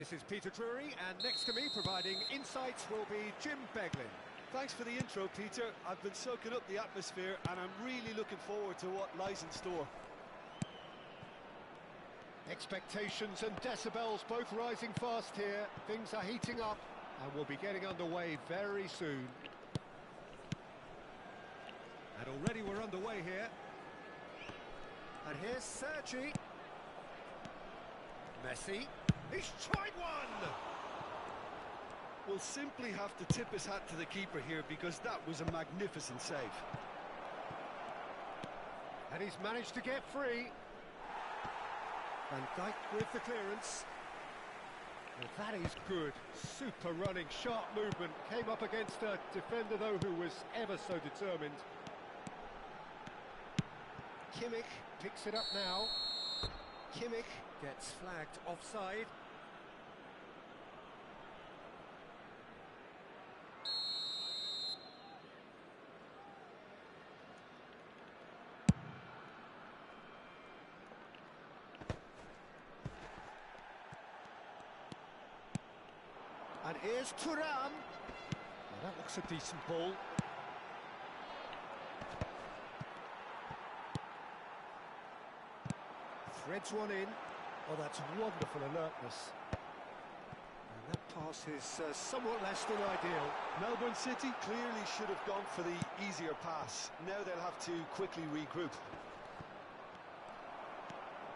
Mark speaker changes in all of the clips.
Speaker 1: This is Peter Drury, and next to me, providing insights, will be Jim Beglin.
Speaker 2: Thanks for the intro, Peter. I've been soaking up the atmosphere, and I'm really looking forward to what lies in store.
Speaker 1: Expectations and decibels both rising fast here. Things are heating up, and we'll be getting underway very soon. And already we're underway here. And here's Sergi. Messi. He's tried one!
Speaker 2: We'll simply have to tip his hat to the keeper here because that was a magnificent save.
Speaker 1: And he's managed to get free. Van Dijk with the clearance. Well, that is good. Super running, sharp movement. Came up against a defender, though, who was ever so determined. Kimmich picks it up now. Kimmich gets flagged offside. And here's Thuram. Well, that looks a decent ball. Threads one in. Oh, that's wonderful alertness. And that pass is somewhat less than ideal.
Speaker 2: Melbourne City clearly should have gone for the easier pass. Now they'll have to quickly regroup.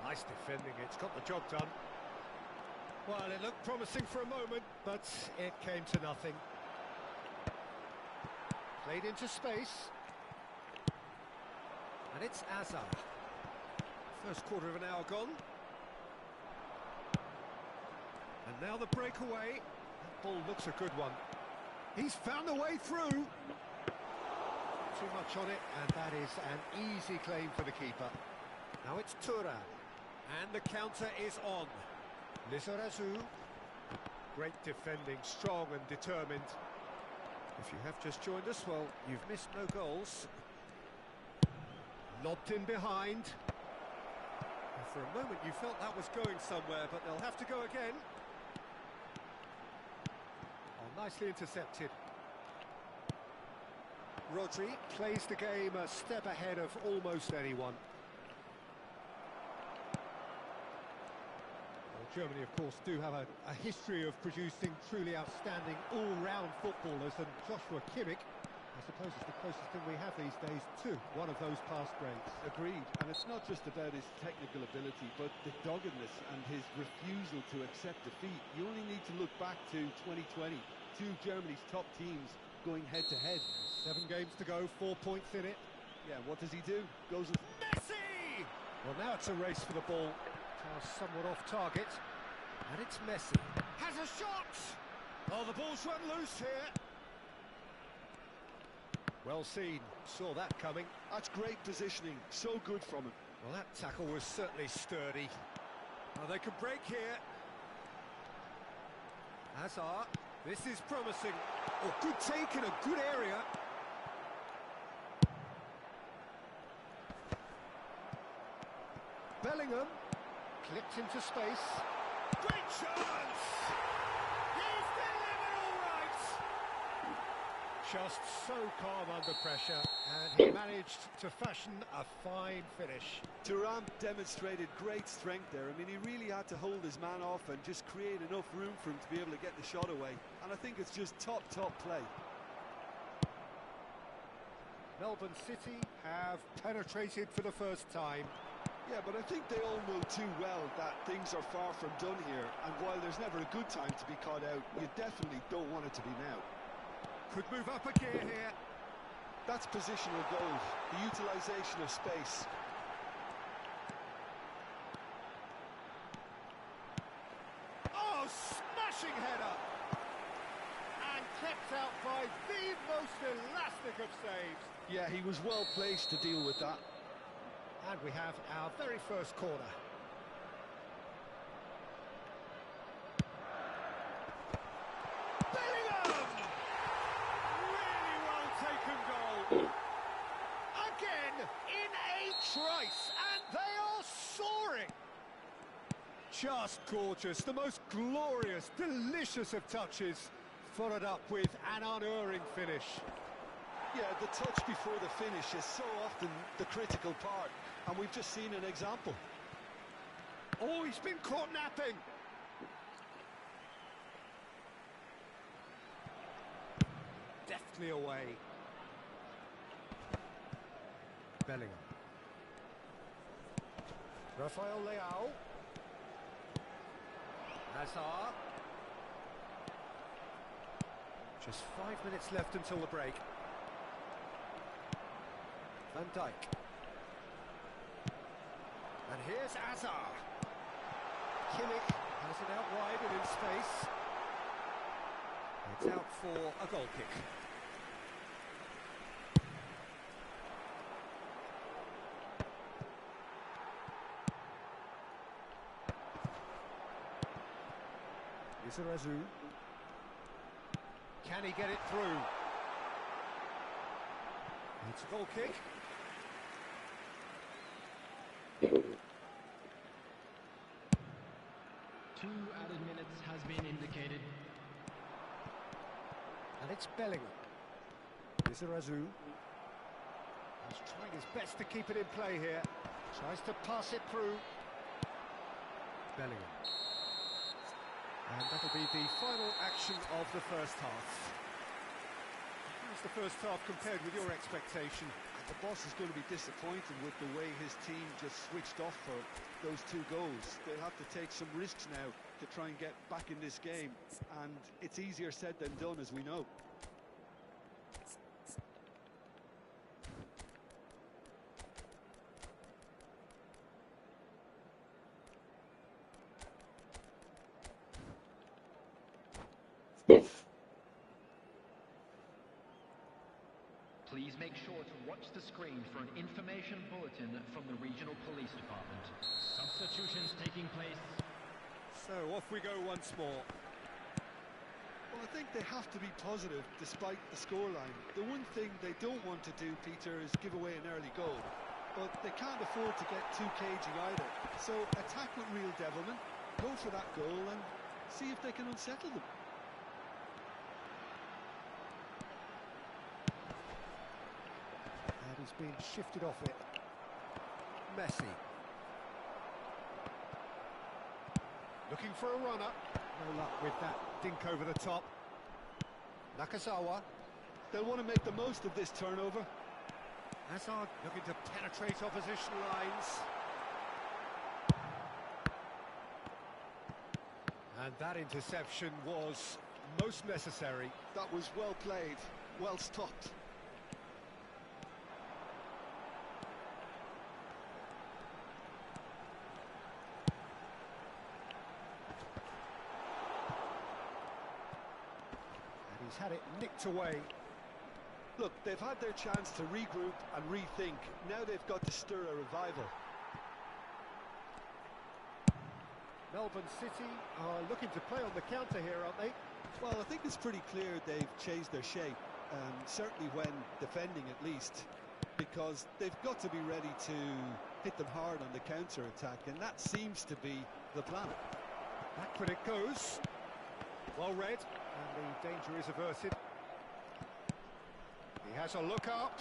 Speaker 1: Nice defending, it's got the job done. Well, it looked promising for a moment, but it came to nothing. Played into space. And it's Azar. First quarter of an hour gone. And now the breakaway. That ball looks a good one. He's found a way through. Too much on it, and that is an easy claim for the keeper. Now it's Thuram. And the counter is on. Lizarazu. Great defending, strong and determined. If you have just joined us, well, you've missed no goals. Lobbed in behind. And for a moment you felt that was going somewhere, but they'll have to go again. Oh, nicely intercepted. Rodri plays the game a step ahead of almost anyone. Germany, of course, do have a history of producing truly outstanding all-round footballers, and Joshua Kimmich, I suppose, is the closest thing we have these days to one of those past greats.
Speaker 2: Agreed, and it's not just about his technical ability, but the doggedness and his refusal to accept defeat. You only need to look back to 2020, two Germany's top teams going head-to-head.
Speaker 1: 7 games to go, 4 points in it.
Speaker 2: Yeah, what does he do? Goes with
Speaker 1: Messi! Well, now it's a race for the ball. Somewhat off target, and it's Messi. Has a shot! Oh, the ball's run loose here. Well seen, saw that coming.
Speaker 2: That's great positioning, so good from him.
Speaker 1: Well, that tackle was certainly sturdy. Oh, they could break here. Hazard, this is promising. Oh, good take in a good area. Bellingham. Clipped into space. Great chance! He's delivered all right! Just so calm under pressure, and he managed to fashion a fine finish.
Speaker 2: Thuram demonstrated great strength there. I mean, he really had to hold his man off and just create enough room for him to be able to get the shot away. And I think it's just top play.
Speaker 1: Melbourne City have penetrated for the first time.
Speaker 2: Yeah, but I think they all know too well that things are far from done here, and while there's never a good time to be caught out, you definitely don't want it to be now.
Speaker 1: Could move up a gear here.
Speaker 2: That's positional goal, the utilisation of space.
Speaker 1: Oh, smashing header! And kept out by the most elastic of saves.
Speaker 2: Yeah, he was well placed to deal with that.
Speaker 1: And we have our very first corner. Bellingham! Really well taken goal. Again, in a trice, and they are soaring. just gorgeous. The most glorious, delicious of touches, followed up with an unerring finish.
Speaker 2: Yeah, the touch before the finish is so often the critical part, and we've just seen an example.
Speaker 1: Oh, he's been caught napping. Deftly away. Bellingham. Rafael Leao. Hazard. Just 5 minutes left until the break. Van Dijk. And here's Hazard. Kimmich has it out wide and in space. It's out for a goal kick. Izarazu. Can he get it through? It's a goal kick.
Speaker 3: Two added minutes has been indicated.
Speaker 1: And it's Bellingham. Izarazu. He's trying his best to keep it in play here. Tries to pass it through. Bellingham. And that'll be the final action of the first half. How's the first half compared with your expectation?
Speaker 2: The boss is going to be disappointed with the way his team just switched off for those 2 goals. They'll have to take some risks now to try and get back in this game, and it's easier said than done, as we know.
Speaker 3: Please make sure to watch the screen for an information bulletin from the regional police department. Substitutions taking place.
Speaker 1: So off we go once more.
Speaker 2: Well, I think they have to be positive despite the scoreline. The one thing they don't want to do, Peter, is give away an early goal. But they can't afford to get too cagey either. So attack with real devilment, go for that goal and see if they can unsettle them.
Speaker 1: And he's being shifted off it. Messi. Looking for a runner. No luck with that dink over the top. Nakazawa.
Speaker 2: They'll want to make the most of this turnover.
Speaker 1: Hazard looking to penetrate opposition lines. And that interception was most necessary.
Speaker 2: That was well played, well stopped.
Speaker 1: And he's had it nicked away.
Speaker 2: Look, they've had their chance to regroup and rethink. Now they've got to stir a revival.
Speaker 1: Melbourne City are looking to play on the counter here, aren't they?
Speaker 2: Well, I think it's pretty clear they've changed their shape, certainly when defending at least, because they've got to be ready to hit them hard on the counter-attack, and that seems to be the plan.
Speaker 1: Back it goes. Well read, and the danger is averted. He has a look up,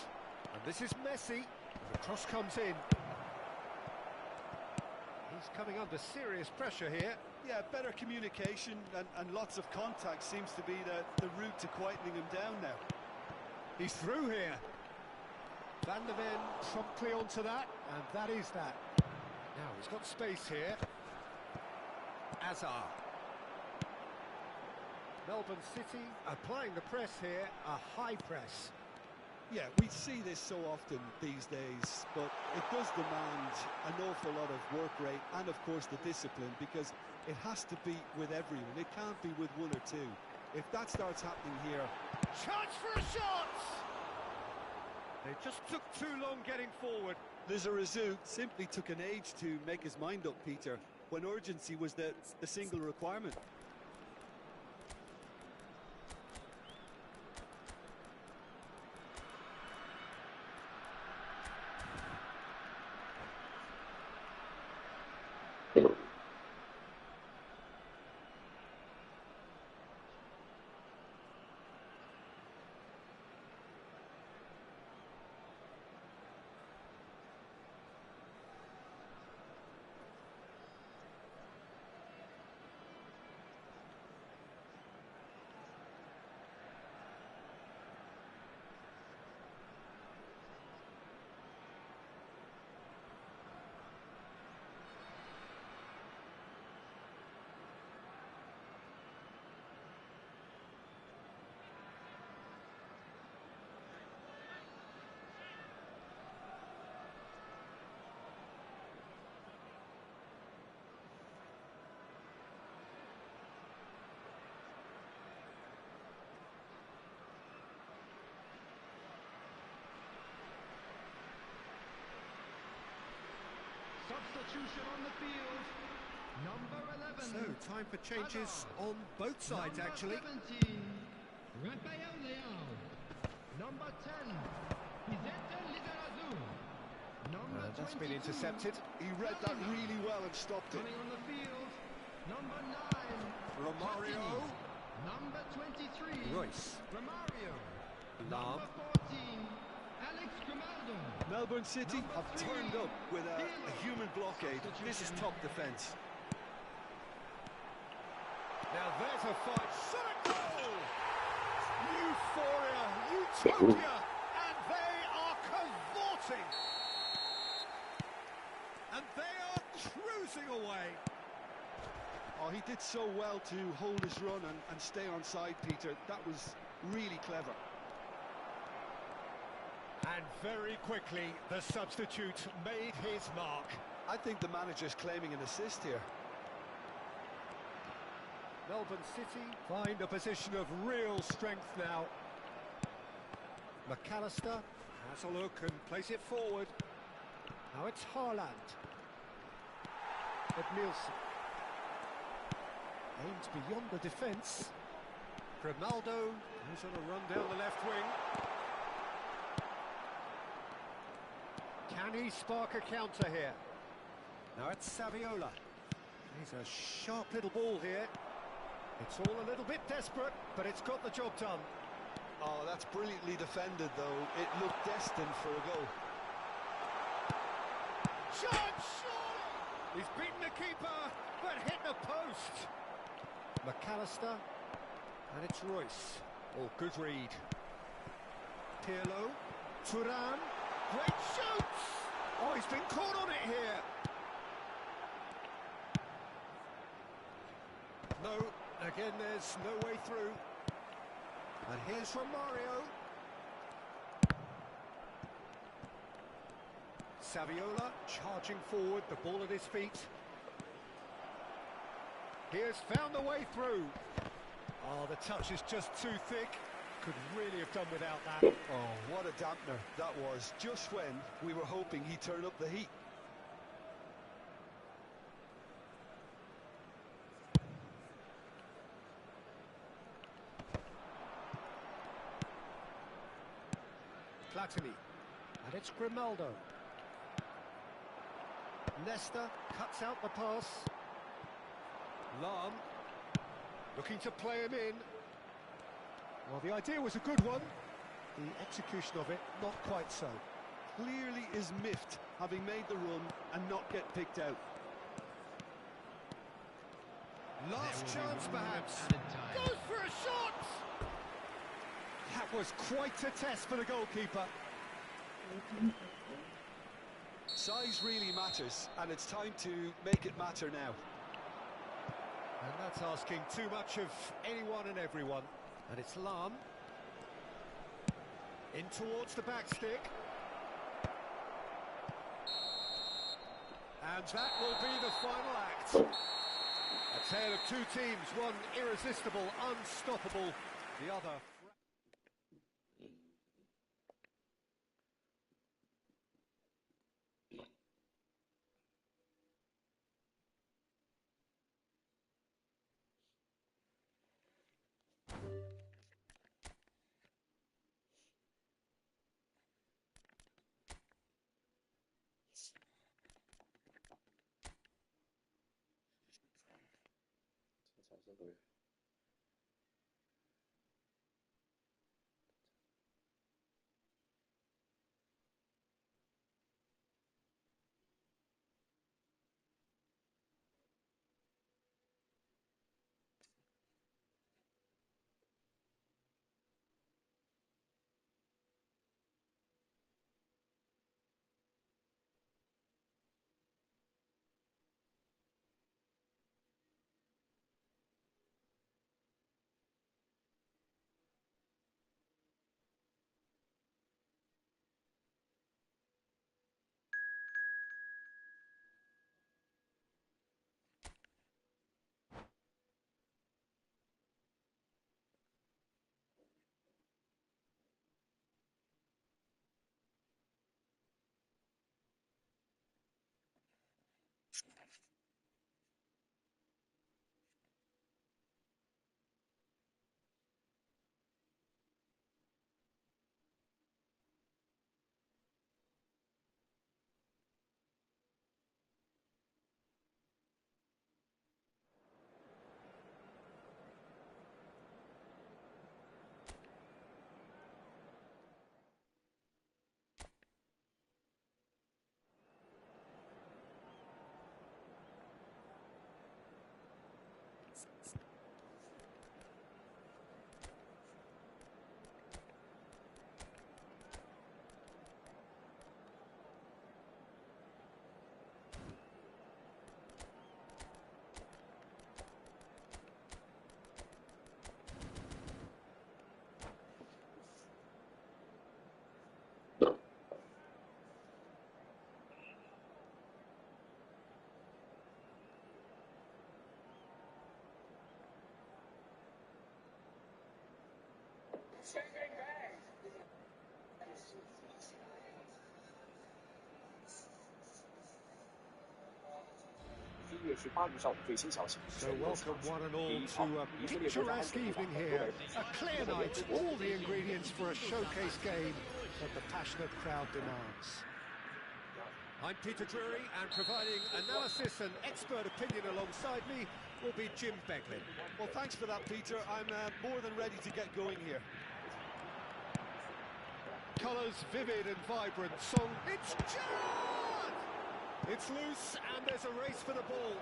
Speaker 1: and this is Messi. The cross comes in. He's coming under serious pressure here.
Speaker 2: Yeah, better communication and lots of contact seems to be the route to quietening him down now.
Speaker 1: He's through here. Van der Ven promptly onto that, and that is that. Now he's got space here. Hazard. Melbourne City applying the press here, a high press.
Speaker 2: Yeah, we see this so often these days, but it does demand an awful lot of work rate and, of course, the discipline, because it has to be with everyone. It can't be with one or two. If that starts happening here...
Speaker 1: Chance for a shot! They just took too long getting forward.
Speaker 2: Lizarazu simply took an age to make his mind up, Peter, when urgency was the single requirement.
Speaker 3: substitution on the field. Number 11.
Speaker 1: So, time for changes on both sides,
Speaker 3: Number
Speaker 1: actually.
Speaker 3: 17. Rafael Leao. Number 10. Vicente Lizarazu. Number
Speaker 1: That's
Speaker 3: 22.
Speaker 1: been intercepted.
Speaker 2: He read that really well and stopped it.
Speaker 3: Running on the field. Number 9.
Speaker 1: Romario.
Speaker 3: Platini. Number 23.
Speaker 1: Royce.
Speaker 3: Romario.
Speaker 1: Lam.
Speaker 3: Number 14. Alex Grimaldo.
Speaker 2: Melbourne City
Speaker 3: Number
Speaker 2: have
Speaker 3: 3.
Speaker 2: turned up with a human blockade. This is top defence.
Speaker 1: Now there's a fight. Shot goal! Euphoria, utopia, and they are cavorting. And they are cruising away.
Speaker 2: Oh, he did so well to hold his run and stay on side, Peter. That was really clever.
Speaker 1: And very quickly, the substitute made his mark.
Speaker 2: I think the manager's claiming an assist here.
Speaker 1: Melbourne City find a position of real strength now. McAllister has a look and plays it forward. Now it's Haaland. Nielsen aims beyond the defence. Grimaldo is on a run down the left wing. Can he spark a counter here? Now it's Saviola. He's a sharp little ball here. It's all a little bit desperate, but it's got the job done.
Speaker 2: Oh, that's brilliantly defended, though. It looked destined for a goal.
Speaker 1: Shot! He's beaten the keeper, but hit the post. McAllister, and it's Royce. Oh, good read. Pirlo, Turan, great shoots! Oh, he's been caught on it here. No, again, there's no way through. And here's Romario. Saviola charging forward, the ball at his feet. He has found a way through. Oh, the touch is just too thick. Could really have done without that.
Speaker 2: Oh, what a dampener that was, just when we were hoping he'd turn up the heat.
Speaker 1: Platini, and it's Grimaldo. Nesta cuts out the pass. Lam, looking to play him in. Well, the idea was a good one. The execution of it, not quite so.
Speaker 2: Clearly is miffed, having made the run and not get picked out.
Speaker 1: Last chance, perhaps.
Speaker 3: Added time.
Speaker 1: Goes for a shot! That was quite a test for the goalkeeper.
Speaker 2: Size really matters, and it's time to make it matter now.
Speaker 1: And that's asking too much of anyone and everyone. And it's Lam. In towards the back stick. And that will be the final act. A tale of two teams, one irresistible, unstoppable, the other... So welcome one and all to a picturesque evening here. A clear night, all the ingredients for a showcase game that the passionate crowd demands. I'm Peter Drury, and providing analysis and expert opinion alongside me will be Jim Beglin.
Speaker 2: Well, thanks for that, Peter. I'm more than ready to get going here.
Speaker 1: Colours vivid and vibrant. Song, it's Gerrard! It's loose, and there's a race for the ball.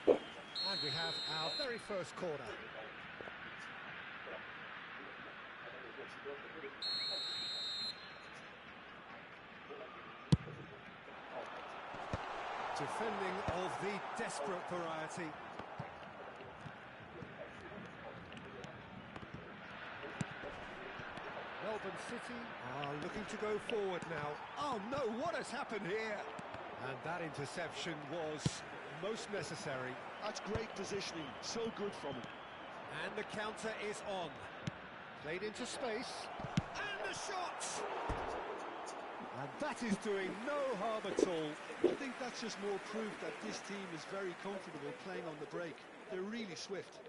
Speaker 1: And we have our very first corner. Defending of the desperate variety. Melbourne City are looking to go forward now. Oh no, what has happened here? And that interception was most necessary.
Speaker 2: That's great positioning, so good from him.
Speaker 1: And the counter is on. Played into space. And the shots! And that is doing no harm at all.
Speaker 2: I think that's just more proof that this team is very comfortable playing on the break. They're really swift.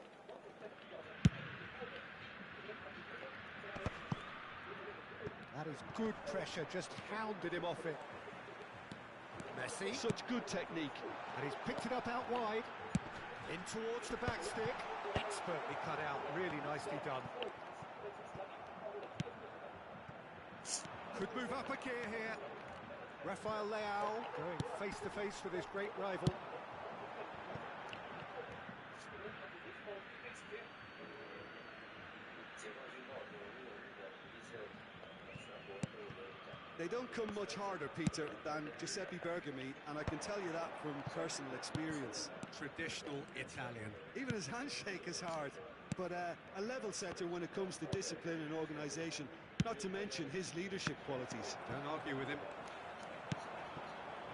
Speaker 1: That is good pressure, just hounded him off it. Messi.
Speaker 2: Such good technique.
Speaker 1: And he's picked it up out wide. In towards the back stick. Expertly cut out, really nicely done. Could move up a gear here. Rafael Leao going face to face with his great rival.
Speaker 2: They don't come much harder, Peter, than Giuseppe Bergami, and I can tell you that from personal experience.
Speaker 1: Traditional Italian.
Speaker 2: Even his handshake is hard, but a level setter when it comes to discipline and organisation, not to mention his leadership qualities.
Speaker 1: Don't argue with him.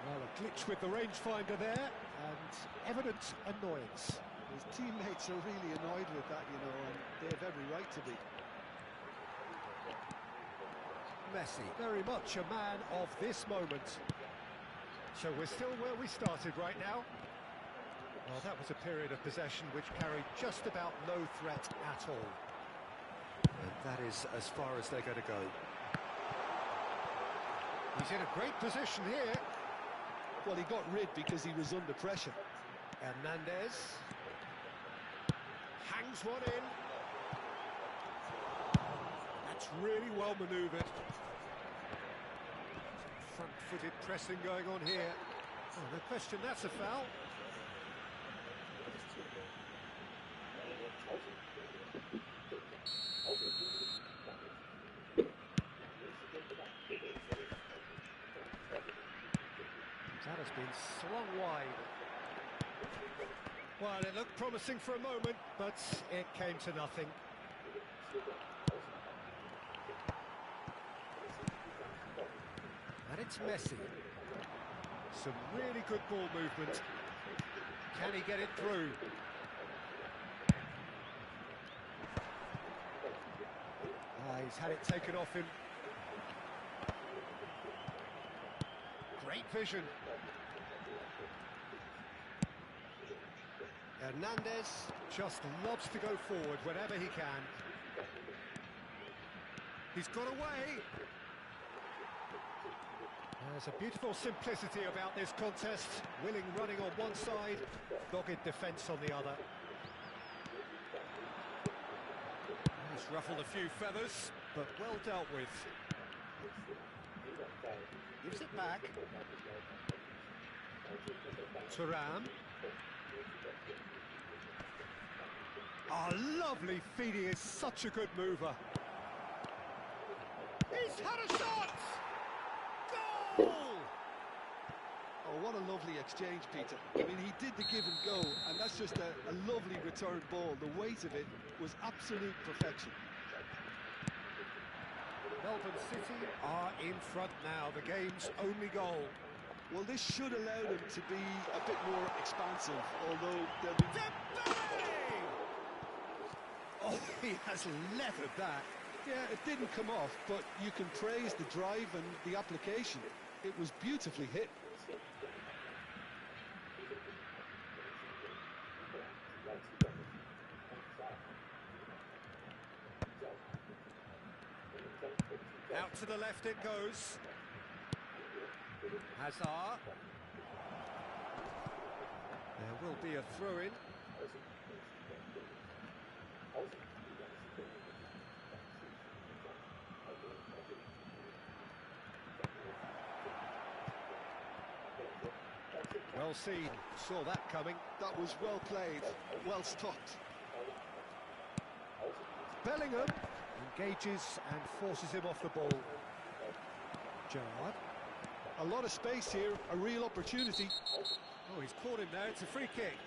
Speaker 1: Well, a glitch with the rangefinder there, and evident annoyance.
Speaker 2: His teammates are really annoyed with that, you know, and they have every right to be.
Speaker 1: Messi, very much a man of this moment. So we're still where we started right now. Well, that was a period of possession which carried just about no threat at all. And that is as far as they're going to go. He's in a great position here.
Speaker 2: Well, he got rid because he was under pressure.
Speaker 1: Hernandez hangs one in. That's really well manoeuvred. Front-footed pressing going on here. Oh, no question, that's a foul. That has been slung wide. Well, it looked promising for a moment, but it came to nothing. And it's Messi. Some really good ball movement. Can he get it through? He's had it taken off him. Great vision. Hernandez just loves to go forward whenever he can. He's got away. There's a beautiful simplicity about this contest. Willing running on one side, dogged defence on the other. He's ruffled a few feathers, but well dealt with. Gives it back. Thuram. Oh, lovely feed. He is such a good mover. He's had a shot! Goal!
Speaker 2: Oh, what a lovely exchange, Peter. I mean, he did the give and go, and that's just a lovely return ball. The weight of it was absolute perfection.
Speaker 1: Melbourne City are in front now, the game's only goal.
Speaker 2: Well, this should allow them to be a bit more expansive, although they'll be...
Speaker 1: Oh, he has leathered that.
Speaker 2: Yeah, it didn't come off, but you can praise the drive and the application. It was beautifully hit.
Speaker 1: Out to the left it goes. Hazard. There will be a throw-in. Well seen, saw that coming.
Speaker 2: That was well played, well stopped.
Speaker 1: Bellingham engages and forces him off the ball. Gerrard.
Speaker 2: A lot of space here, a real opportunity.
Speaker 1: Oh, he's caught him there, it's a free kick.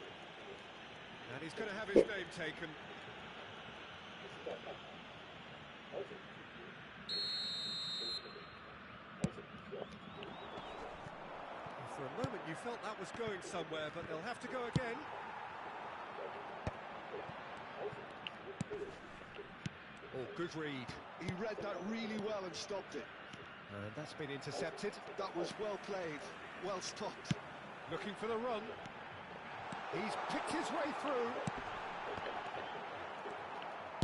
Speaker 1: And he's going to have his name taken. For a moment you felt that was going somewhere, but they'll have to go again. Oh, good read.
Speaker 2: He read that really well and stopped it.
Speaker 1: And that's been intercepted.
Speaker 2: That was well played, well stopped.
Speaker 1: Looking for the run. He's picked his way through.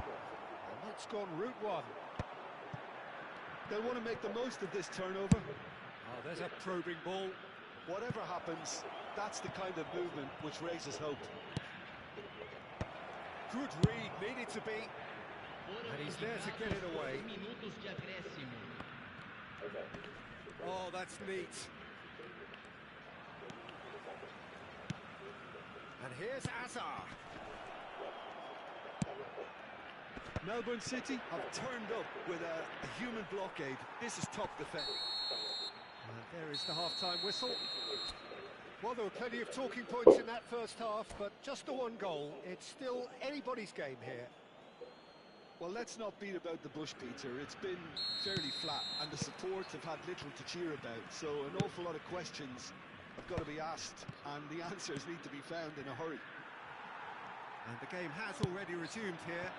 Speaker 1: And that's gone route one.
Speaker 2: They want to make the most of this turnover.
Speaker 1: Oh, there's a probing ball.
Speaker 2: Whatever happens, that's the kind of movement which raises hope.
Speaker 1: Good read, needed to be. And he's there to get it away. Oh, that's neat. And here's Hazard.
Speaker 2: Melbourne City have turned up with a human blockade. This is top defence.
Speaker 1: And there is the half-time whistle. Well, there were plenty of talking points in that first half, but just the one goal. It's still anybody's game here.
Speaker 2: Well, let's not beat about the bush, Peter. It's been fairly flat, and the supports have had little to cheer about. So an awful lot of questions have got to be asked, and the answers need to be found in a hurry.
Speaker 1: And the game has already resumed here.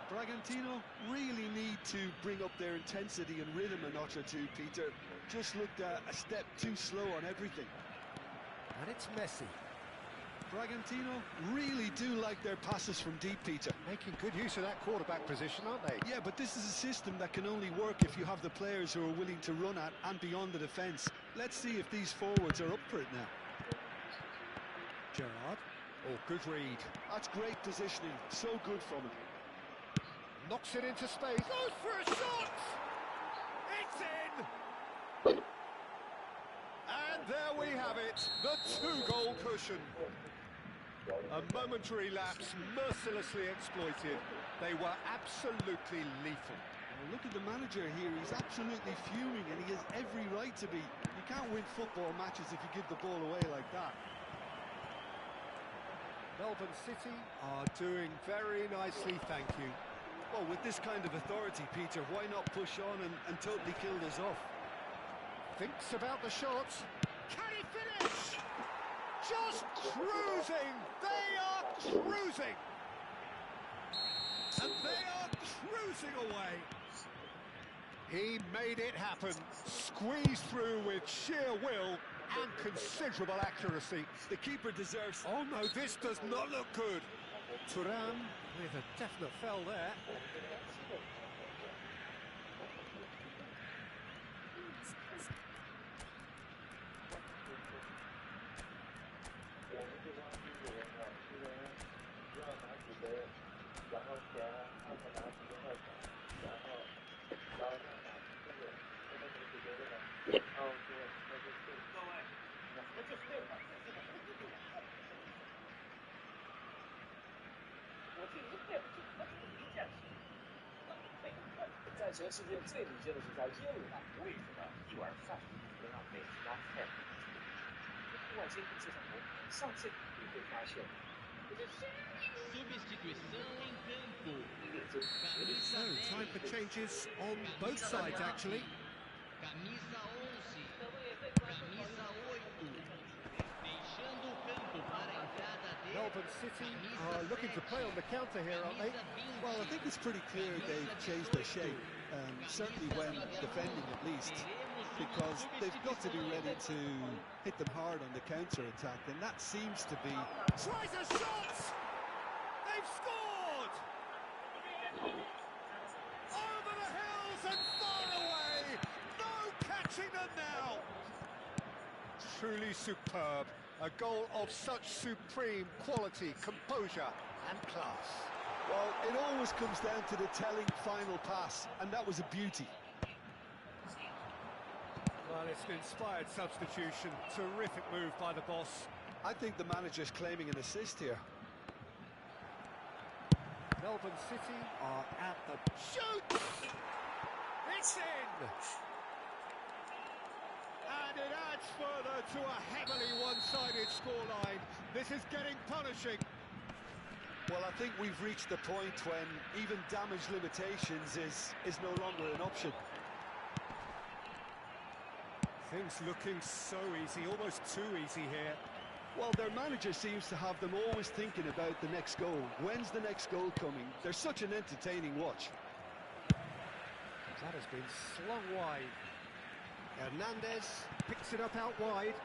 Speaker 2: Bragantino really need to bring up their intensity and rhythm a notch or two, Peter. Just looked a step too slow on everything.
Speaker 1: And it's Messi.
Speaker 2: Bragantino really do like their passes from deep, Peter.
Speaker 1: Making good use of that quarterback position, aren't they?
Speaker 2: Yeah, but this is a system that can only work if you have the players who are willing to run at and beyond the defence. Let's see if these forwards are up for it now.
Speaker 1: Gerrard. Oh, good read.
Speaker 2: That's great positioning. So good from him.
Speaker 1: Knocks it into space. Goes for a shot! It's in! And there we have it, the two-goal cushion. A momentary lapse, mercilessly exploited. They were absolutely lethal.
Speaker 2: Well, look at the manager here. He's absolutely fuming, and he has every right to be. You can't win football matches if you give the ball away like that.
Speaker 1: Melbourne City are doing very nicely, thank you.
Speaker 2: Well, with this kind of authority, Peter, why not push on and totally kill this off?
Speaker 1: Thinks about the shot. Can he finish? Just cruising! They are cruising! And they are cruising away! He made it happen, squeezed through with sheer will and considerable accuracy.
Speaker 2: The keeper deserves...
Speaker 1: Oh no, this does not look good. Thuram with a definite foul there. So, time for changes on both sides, actually.
Speaker 4: Camisa 11, camisa 8, deixando o campo para a entrada de
Speaker 1: Melbourne City are looking to play on the counter here, aren't they?
Speaker 2: Well, I think it's pretty clear they've changed their shape, certainly when defending at least, because they've got to be ready to hit them hard on the counter-attack, and that seems to be...
Speaker 1: Tries a shot! They've scored! Over the hills and far away! No catching them now! Truly superb. A goal of such supreme quality, composure and class.
Speaker 2: Well, it always comes down to the telling final pass, and that was a beauty.
Speaker 1: Well, it's an inspired substitution. Terrific move by the boss.
Speaker 2: I think the manager's claiming an assist here.
Speaker 1: Melbourne City are at the shoot! It's in! And it adds further to a heavily one-sided scoreline. This is getting punishing.
Speaker 2: Well, I think we've reached the point when even damage limitations is no longer an option.
Speaker 1: Things looking so easy, almost too easy here.
Speaker 2: Well, their manager seems to have them always thinking about the next goal. When's the next goal coming? They're such an entertaining watch.
Speaker 1: That has been slung wide. Hernandez picks it up out wide.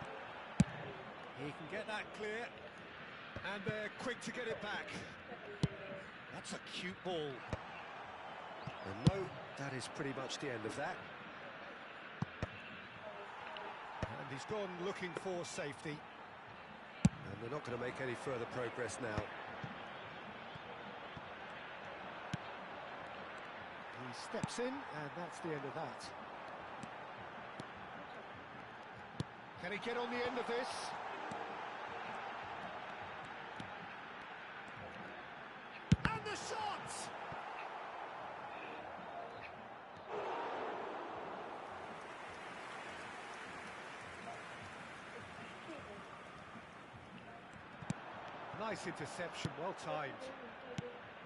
Speaker 1: He can get that clear. And they're quick to get it back. That's a cute ball. And no, that is pretty much the end of that. And he's gone looking for safety. And they're not going to make any further progress now. He steps in, and that's the end of that. Can he get on the end of this? And the shot! Nice interception, well timed.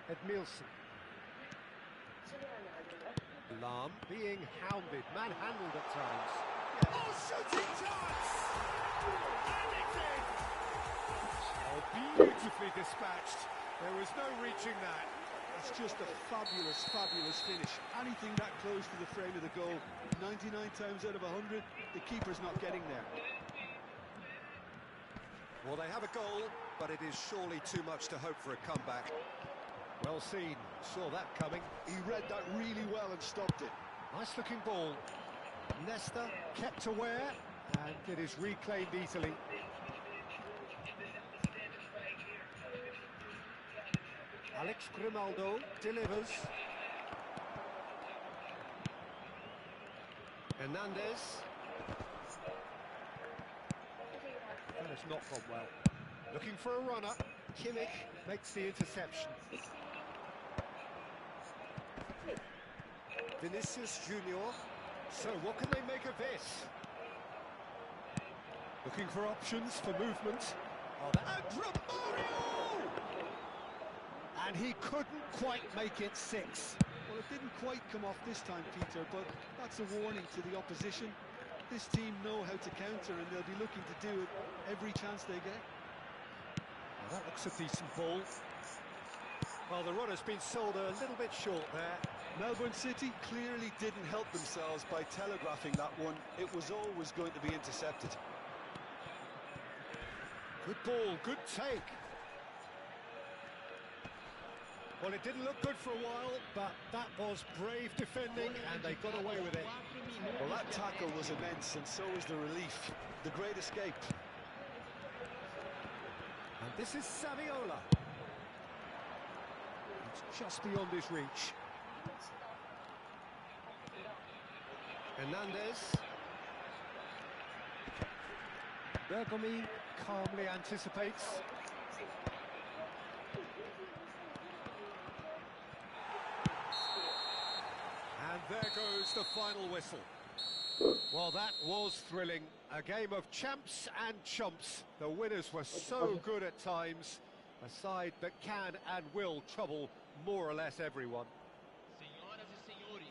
Speaker 1: Edmilson. Lahm being hounded, manhandled at times. Yeah. Oh, shooting chance! And it's in! Oh, beautifully dispatched. There was no reaching that.
Speaker 2: It's just a fabulous, fabulous finish. Anything that close to the frame of the goal, 99 times out of 100, the keeper's not getting there.
Speaker 1: Well, they have a goal, but it is surely too much to hope for a comeback. Well seen, saw that coming.
Speaker 2: He read that really well and stopped it.
Speaker 1: Nice looking ball. Nesta kept aware, and it is reclaimed easily. Alex Grimaldo delivers. Hernandez. That has not gone well. Looking for a runner. Kimmich makes the interception. Vinicius Junior. So what can they make of this? Looking for options for movement. Oh, and Romario! And he couldn't quite make it 6.
Speaker 2: Well, it didn't quite come off this time, Peter, but that's a warning to the opposition. This team know how to counter, and they'll be looking to do it every chance they get.
Speaker 1: Well, that looks a decent ball. Well, the runner's been sold a little bit short there.
Speaker 2: Melbourne City clearly didn't help themselves by telegraphing that one. It was always going to be intercepted.
Speaker 1: Good ball, good take. Well, it didn't look good for a while, but that was brave defending, and they got away with it.
Speaker 2: Well, that tackle was immense, and so was the relief. The great escape.
Speaker 1: And this is Saviola. It's just beyond his reach. Hernandez. Bergomi calmly anticipates. And there goes the final whistle. Well, that was thrilling. A game of champs and chumps. The winners were so good at times. A side that can and will trouble more or less everyone.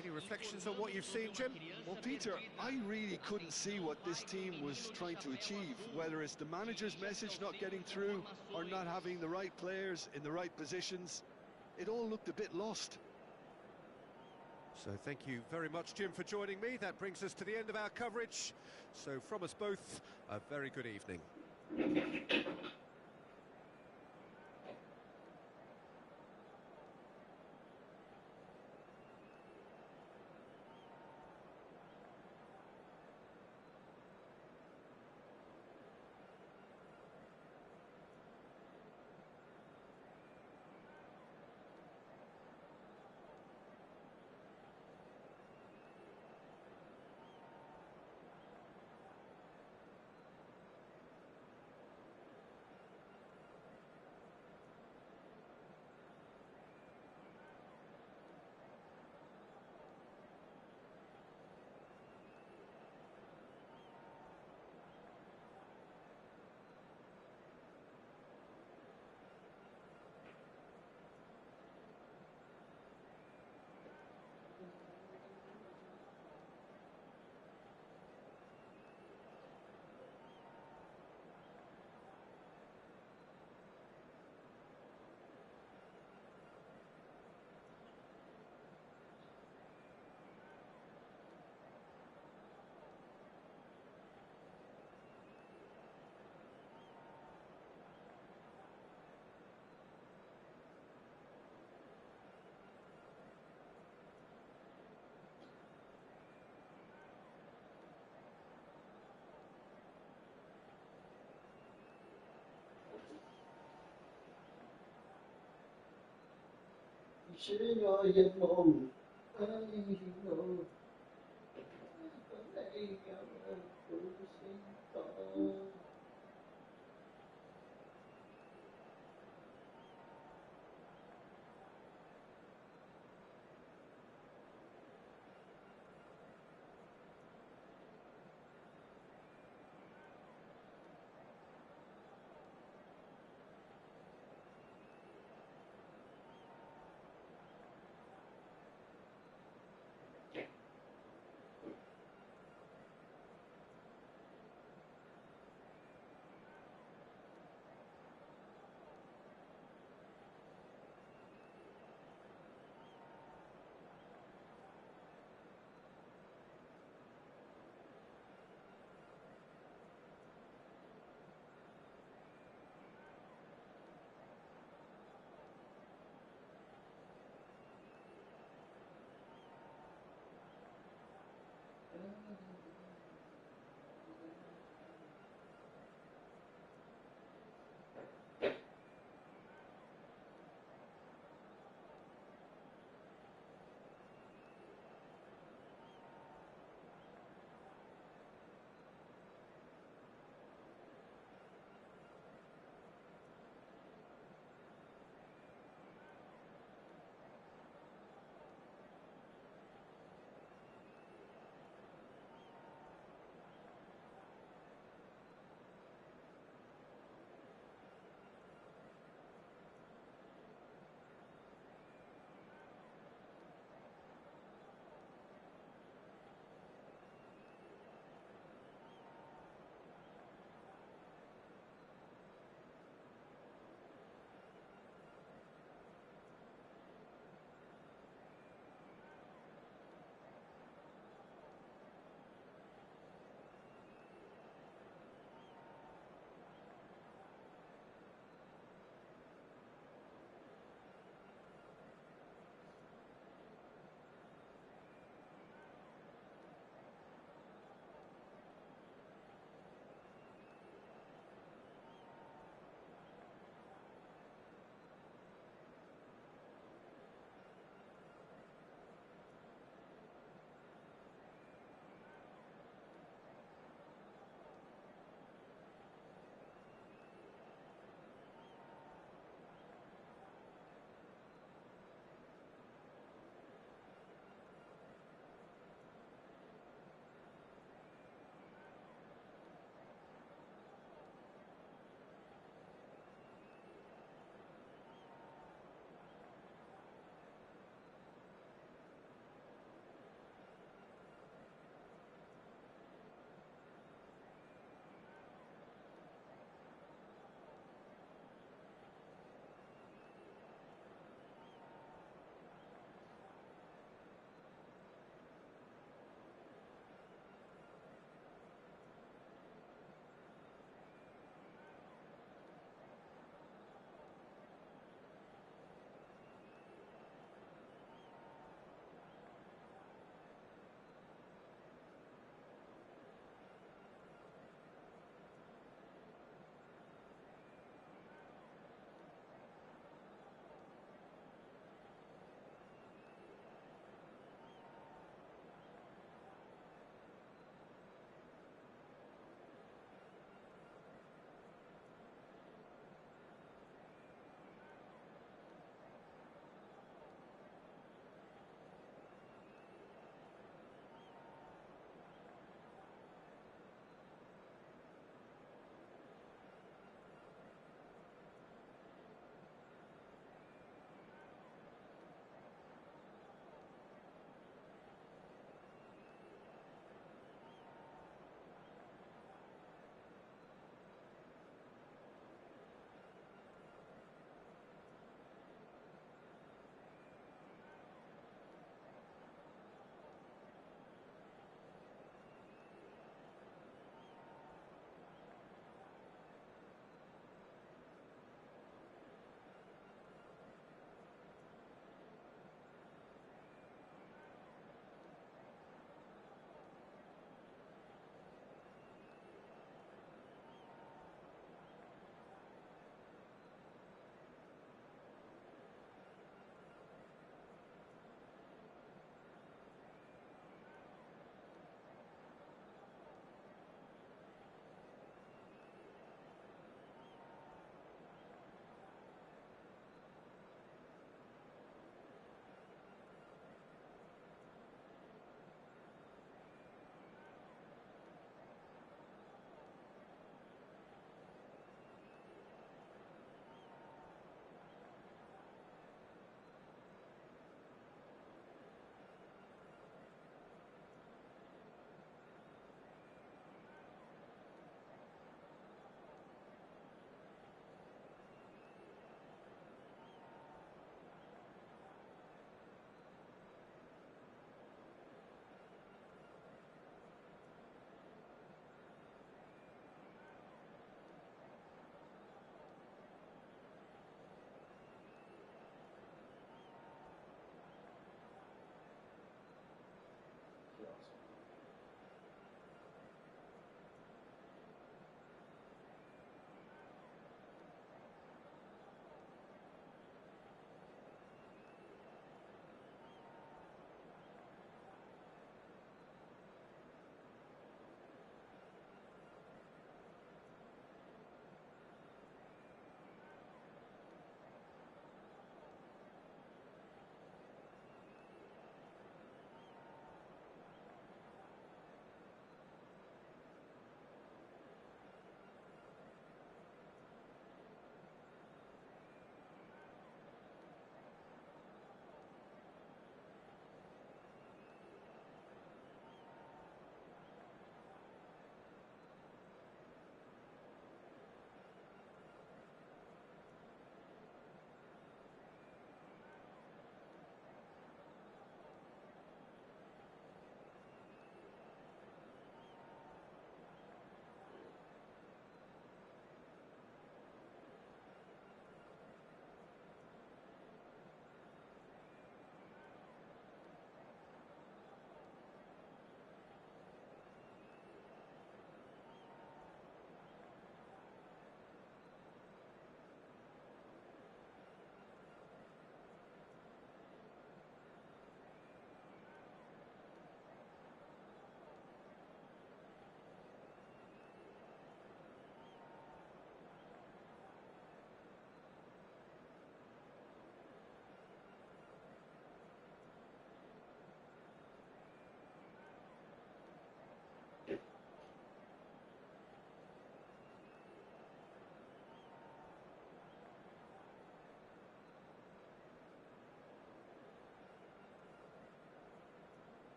Speaker 1: Any reflections on what you've seen, Jim?
Speaker 2: Well, Peter, I really couldn't see what this team was trying to achieve, whether it's the manager's message not getting through or not having the right players in the right positions. It all looked a bit lost.
Speaker 1: So thank you very much, Jim, for joining me. That brings us to the end of our coverage. So from us both, a very good evening.